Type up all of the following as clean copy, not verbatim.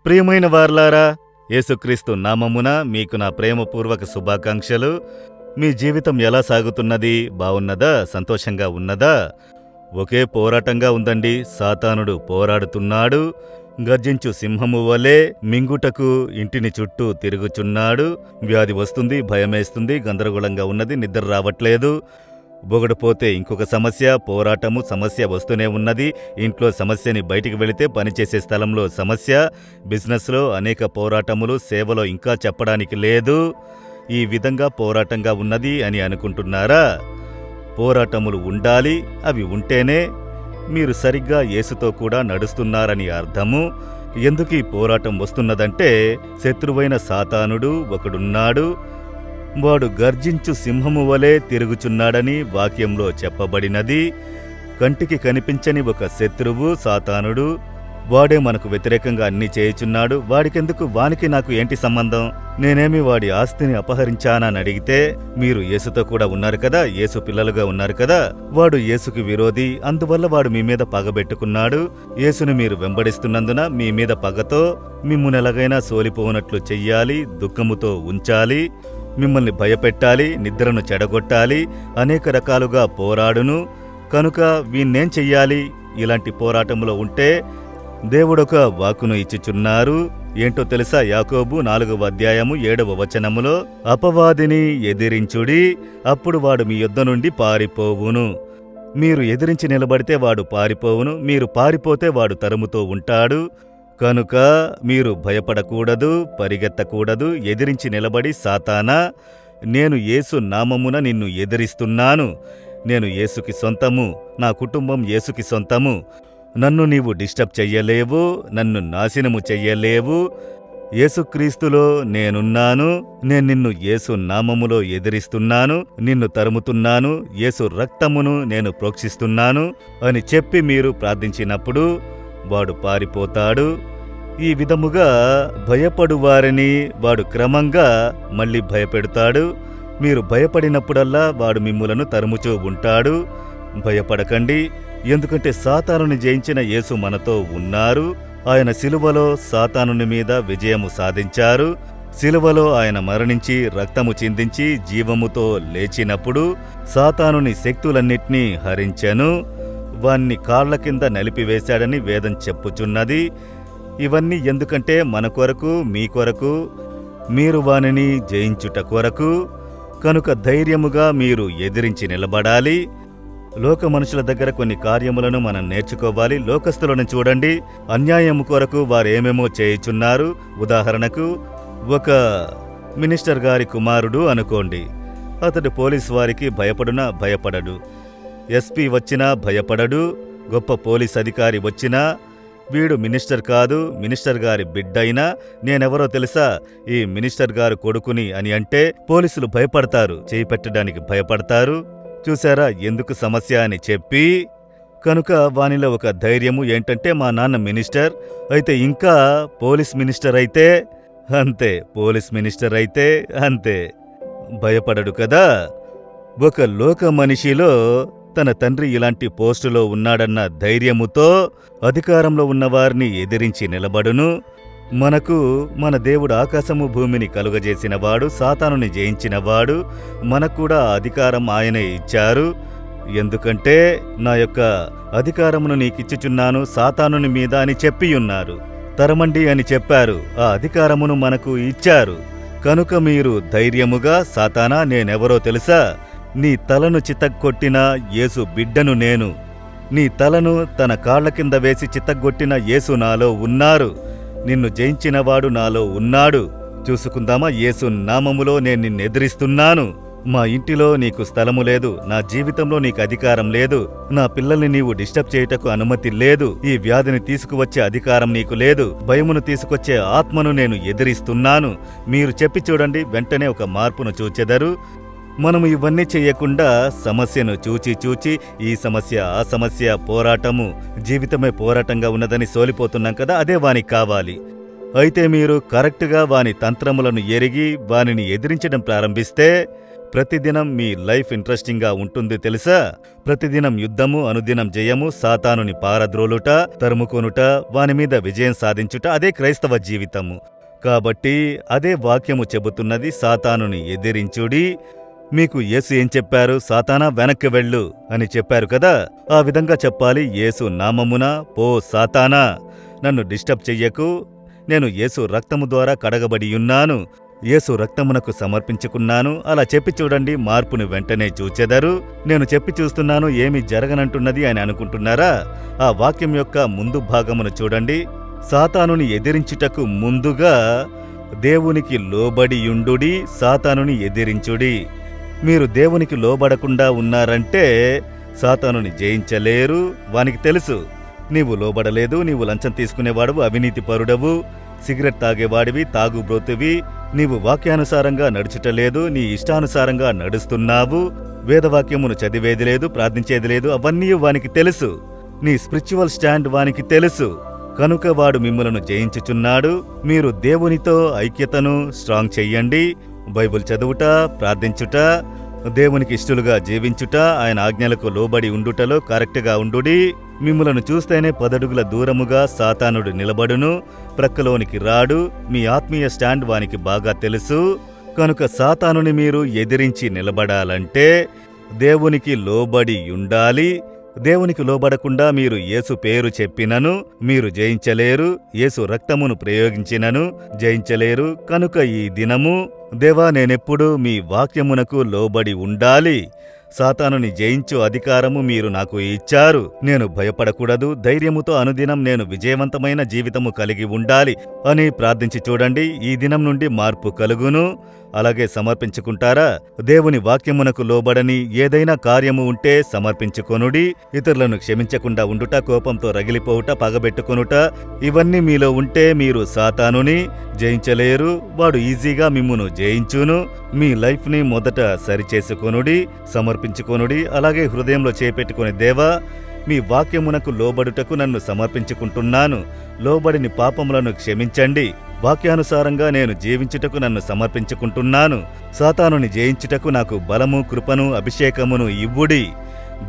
ప్రియమైన వారలారా, యేసుక్రీస్తు నామమున మీకు నా ప్రేమపూర్వక శుభాకాంక్షలు. మీ జీవితం ఎలా సాగుతున్నది? బావున్నదా? సంతోషంగా ఉన్నదా? ఒకే పోరాటంగా ఉందండి. సాతానుడు పోరాడుతున్నాడు. గర్జించు సింహము వలె మింగుటకు ఇంటిని చుట్టూ తిరుగుచున్నాడు. వ్యాధి వస్తుంది, భయమేస్తుంది, గందరగోళంగా ఉన్నది, నిద్ర రావట్లేదు. బొగడుపోతే ఇంకొక సమస్య, పోరాటము, సమస్య వస్తూనే ఉన్నది. ఇంట్లో సమస్యని బయటికి వెళితే పనిచేసే స్థలంలో సమస్య, బిజినెస్లో అనేక పోరాటములు, సేవలో ఇంకా చెప్పడానికి లేదు. ఈ విధంగా పోరాటంగా ఉన్నది అని అనుకుంటున్నారా? పోరాటములు ఉండాలి. అవి ఉంటేనే మీరు సరిగ్గా యేసుతో కూడా నడుస్తున్నారని అర్థము. ఎందుకు ఈ పోరాటం వస్తున్నదంటే, శత్రువైన సాతానుడు ఒకడున్నాడు. వాడు గర్జించు సింహము వలె తిరుగుచున్నాడని వాక్యంలో చెప్పబడినది. కంటికి కనిపించని ఒక శత్రువు సాతానుడు. వాడే మనకు వ్యతిరేకంగా అన్నీ చేయుచున్నాడు. వాడికెందుకు? వానికి నాకు ఏంటి సంబంధం? నేనేమి వాడి ఆస్తిని అపహరించానని అడిగితే, మీరు యేసుతో కూడా ఉన్నారు కదా, యేసు పిల్లలుగా ఉన్నారు కదా. వాడు యేసుకి విరోధి. అందువల్ల వాడు మీ మీద పగబెట్టుకున్నాడు. యేసుని మీరు వెంబడిస్తున్నందున మీ మీద పగతో మిమ్మును ఎలాగైనా సోలిపోనట్లు చెయ్యాలి, దుఃఖముతో ఉంచాలి, మిమ్మల్ని భయపెట్టాలి, నిద్రను చెడగొట్టాలి, అనేక రకాలుగా పోరాడును. కనుక వీణ్ణేం చెయ్యాలి? ఇలాంటి పోరాటంలో ఉంటే దేవుడొక వాక్కును ఇచ్చుచున్నారు. ఏంటో తెలుసా? యాకోబు 4వ అధ్యాయము 7వ వచనములో, అపవాదిని ఎదిరించుడి, అప్పుడు వాడు మీ యొద్ద నుండి పారిపోవును. మీరు ఎదిరించి నిలబడితే వాడు పారిపోవును, మీరు పారిపోతే వాడు తరుముతో ఉంటాడు. కనుక మీరు భయపడకూడదు, పరిగెత్తకూడదు. ఎదిరించి నిలబడి, సాతానా, నేను యేసు నామమున నిన్ను ఎదిరిస్తున్నాను. నేను యేసుకి సొంతము, నా కుటుంబం యేసుకి సొంతము. నన్ను నీవు డిస్టర్బ్ చెయ్యలేవు, నన్ను నాశనము చెయ్యలేవు. యేసుక్రీస్తులో నేనున్నాను. నేను నిన్ను యేసు నామములో ఎదిరిస్తున్నాను, నిన్ను తరుముతున్నాను, యేసు రక్తమును నేను ప్రోక్షిస్తున్నాను అని చెప్పి మీరు ప్రార్థించినప్పుడు వాడు పారిపోతాడు. ఈ విధముగా భయపడు వారిని వాడు క్రమంగా మళ్ళీ భయపెడతాడు. మీరు భయపడినప్పుడల్లా వాడు మిమ్ములను తరుముచూ ఉంటాడు. భయపడకండి, ఎందుకంటే సాతానుని జయించిన యేసు మనతో ఉన్నారు. ఆయన శిలువలో సాతానుని మీద విజయము సాధించారు. శిలువలో ఆయన మరణించి రక్తము చిందించి జీవముతో లేచినప్పుడు సాతానుని శక్తులన్నిటినీ హరించెను. వాన్ని కాళ్ల కింద నలిపివేశాడని వేదం చెప్పుచున్నది. ఇవన్నీ ఎందుకంటే మన కొరకు, మీ కొరకు, మీరు వానిని జయించుట కొరకు. కనుక ధైర్యముగా మీరు ఎదిరించి నిలబడాలి. లోక మనుషుల దగ్గర కొన్ని కార్యములను మనం నేర్చుకోవాలి. లోకస్తులను చూడండి, అన్యాయము కొరకు వారేమేమో చేయుచున్నారు. ఉదాహరణకు, ఒక మినిస్టర్ గారి కుమారుడు అనుకోండి. అతడు పోలీసు వారికి భయపడునా? భయపడడు. ఎస్పీ వచ్చినా భయపడడు. గొప్ప పోలీస్ అధికారి వచ్చినా, వీడు మినిస్టర్ కాదు, మినిస్టర్ గారి బిడ్డైనా, నేనెవరో తెలుసా, ఈ మినిస్టర్ గారు కొడుకుని అని అంటే పోలీసులు భయపడతారు, చేయి పెట్టడానికి భయపడతారు. చూశారా ఎందుకు సమస్య అని చెప్పి? కనుక వానిలో ఒక ధైర్యము ఏంటంటే, మా నాన్న మినిస్టర్ అయితే ఇంకా పోలీస్ మినిస్టర్ అయితే అంతే, పోలీస్ మినిస్టర్ అయితే అంతే, భయపడడు కదా. ఒక లోక మనిషిలో తన తండ్రి ఇలాంటి పోస్టులో ఉన్నాడన్న ధైర్యముతో అధికారంలో ఉన్నవారిని ఎదిరించి నిలబడును. మనకు మన దేవుడు ఆకాశము భూమిని కలుగజేసినవాడు, సాతానుని జయించినవాడు. మనక్కూడా అధికారం ఆయనే ఇచ్చారు. ఎందుకంటే నా యొక్క అధికారమును నీకిచ్చుచున్నాను సాతానుని మీద అని చెప్పియున్నారు. తరమండి అని చెప్పారు. ఆ అధికారమును మనకు ఇచ్చారు. కనుక మీరు ధైర్యముగా, సాతానా, నేనెవరో తెలుసా, నీ తలను చితగ్గొట్టిన యేసు బిడ్డను నేను. నీ తలను తన కాళ్ల కింద వేసి చితగ్గొట్టిన యేసు నాలో ఉన్నారు. నిన్ను జయించినవాడు నాలో ఉన్నాడు. చూసుకుందామా? యేసు నామములో నేను నిన్నెదిరిస్తున్నాను. మా ఇంటిలో నీకు స్థలము లేదు, నా జీవితంలో నీకు అధికారం లేదు, నా పిల్లల్ని నీవు డిస్టర్బ్ చేయుటకు అనుమతి లేదు, ఈ వ్యాధిని తీసుకువచ్చే అధికారం నీకు లేదు, భయమును తీసుకొచ్చే ఆత్మను నేను ఎదిరిస్తున్నాను. మీరు చెప్పి చూడండి, వెంటనే ఒక మార్పును చూచెదరు. మనము ఇవన్నీ చెయ్యకుండా సమస్యను చూచి ఈ సమస్య, ఆ సమస్య, పోరాటము, జీవితమే పోరాటంగా ఉన్నదని సోలిపోతున్నాం కదా. అదే వానికి కావాలి. అయితే మీరు కరెక్ట్గా వాని తంత్రములను ఎరిగి వానిని ఎదిరించడం ప్రారంభిస్తే ప్రతిదినం మీ లైఫ్ ఇంట్రెస్టింగ్గా ఉంటుంది తెలుసా? ప్రతిదినం యుద్ధము, అనుదినం జయము, సాతానుని పారద్రోలుట, తరుముకొనుట, వానిమీద విజయం సాధించుట, అదే క్రైస్తవ జీవితము. కాబట్టి అదే వాక్యము చెబుతున్నది, సాతానుని ఎదిరించుడి. మీకు యేసు ఏం చెప్పారు? సాతానా వెనక్కి వెళ్ళు అని చెప్పారు కదా. ఆ విధంగా చెప్పాలి. యేసు నామమున, పో సాతానా, నన్ను డిస్టర్బ్ చెయ్యకు, నేను యేసు రక్తము ద్వారా కడగబడియున్నాను, యేసు రక్తమునకు సమర్పించుకున్నాను. అలా చెప్పి చూడండి, మార్పును వెంటనే చూచెదరు. నేను చెప్పి చూస్తున్నాను, ఏమీ జరగనంటున్నది అని అనుకుంటున్నారా? ఆ వాక్యం యొక్క ముందు భాగమును చూడండి. సాతానుని ఎదిరించుటకు ముందుగా దేవునికి లోబడియుండుడి, సాతానుని ఎదిరించుడి. మీరు దేవునికి లోబడకుండా ఉన్నారంటే సాతానుని జయించలేరు. వానికి తెలుసు నీవు లోబడలేదు, నీవు లంచం తీసుకునేవాడవు, అవినీతిపరుడవు, సిగరెట్ తాగేవాడివి, తాగుబ్రోతువి, నీవు వాక్యానుసారంగా నడుచుటలేదు, నీ ఇష్టానుసారంగా నడుస్తున్నావు, వేదవాక్యమును చదివేది లేదు, ప్రార్థించేది లేదు. అవన్నీ వానికి తెలుసు. నీ స్పిరిచువల్ స్టాండ్ వానికి తెలుసు. కనుక వాడు మిమ్ములను జయించుచున్నాడు. మీరు దేవునితో ఐక్యతను స్ట్రాంగ్ చెయ్యండి. బైబిల్ చదువుట, ప్రార్థించుట, దేవునికి ఇష్టలుగా జీవించుట, ఆయన ఆజ్ఞలకు లోబడి ఉండుటలో కరెక్ట్గా ఉండుడి. మిమ్ములను చూస్తేనే 10 అడుగుల దూరముగా సాతానుడు నిలబడును, ప్రక్కలోనికి రాడు. మీ ఆత్మీయ స్టాండ్ వానికి బాగా తెలుసు. కనుక సాతానుని మీరు ఎదిరించి నిలబడాలంటే దేవునికి లోబడి ఉండాలి. దేవునికి లోబడకుండా మీరు యేసు పేరు చెప్పినను మీరు జయించలేరు, యేసు రక్తమును ప్రయోగించినను జయించలేరు. కనుక ఈ దినము, దేవా, నేనెప్పుడు మీ వాక్యమునకు లోబడి ఉండాలి. సాతానుని జయించు అధికారము మీరు నాకు ఇచ్చారు. నేను భయపడకూడదు, ధైర్యముతో అనుదినం నేను విజయవంతమైన జీవితము కలిగి ఉండాలి అని ప్రార్థించి చూడండి. ఈ దినం నుండి మార్పు కలుగును. అలాగే సమర్పించుకుంటారా? దేవుని వాక్యమునకు లోబడని ఏదైనా కార్యము ఉంటే సమర్పించుకొనుడి. ఇతరులను క్షమించకుండా ఉండుట, కోపంతో రగిలిపోవుట, పగబెట్టుకొనుట, ఇవన్నీ మీలో ఉంటే మీరు సాతానుని జయించలేరు. వాడు ఈజీగా మిమ్మును జయించును. మీ లైఫ్ని మొదట సరిచేసుకొనుడి, సమర్పించుకొనుడి. అలాగే హృదయంలో చేపెట్టుకుని, దేవా, మీ వాక్యమునకు లోబడుటకు నన్ను సమర్పించుకుంటున్నాను. లోబడిని పాపములను క్షమించండి. వాక్యానుసారంగా నేను జీవించుటకు నన్ను సమర్పించుకుంటున్నాను. సాతానుని జయించుటకు నాకు బలము, కృపను, అభిషేకమును ఇవ్వుడి.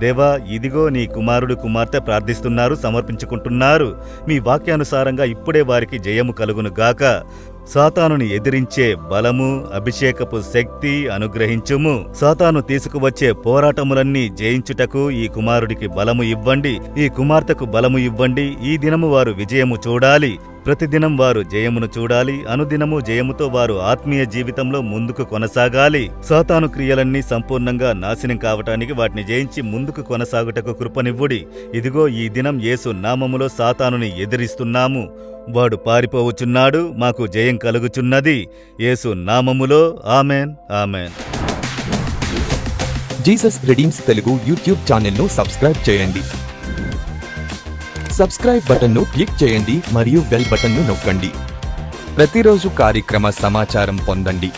దేవా, ఇదిగో నీ కుమారుడు, కుమార్తె ప్రార్థిస్తున్నారు, సమర్పించుకుంటున్నారు. మీ వాక్యానుసారంగా ఇప్పుడే వారికి జయము కలుగును గాక. సాతానుని ఎదిరించే బలము, అభిషేకపు శక్తి అనుగ్రహించుము. సాతాను తీసుకువచ్చే పోరాటములన్నీ జయించుటకు ఈ కుమారుడికి బలము ఇవ్వండి, ఈ కుమార్తెకు బలము ఇవ్వండి. ఈ దినము వారు విజయము చూడాలి. ప్రతిదినం వారు జయమును చూడాలి. అనుదినము జయముతో వారు ఆత్మీయ జీవితంలో ముందుకు కొనసాగాలి. సాతాను క్రియలన్నీ సంపూర్ణంగా నాశనం కావటానికి వాటిని జయించి ముందుకు కొనసాగుటకు కృపనివ్వుడి. ఇదిగో ఈ దినం యేసు నామములో సాతానుని ఎదిరిస్తున్నాము. వాడు పారిపోవచున్నాడు, మాకు జయం కలుగుచున్నది. యేసు నామములో amen, amen. Jesus redeems Telugu YouTube ఛానల్ను సబ్స్క్రైబ్ చేయండి. సబ్స్క్రైబ్ బటన్ను క్లిక్ చేయండి మరియు బెల్ బటన్ను నొక్కండి. ప్రతిరోజు కార్యక్రమ సమాచారం పొందండి.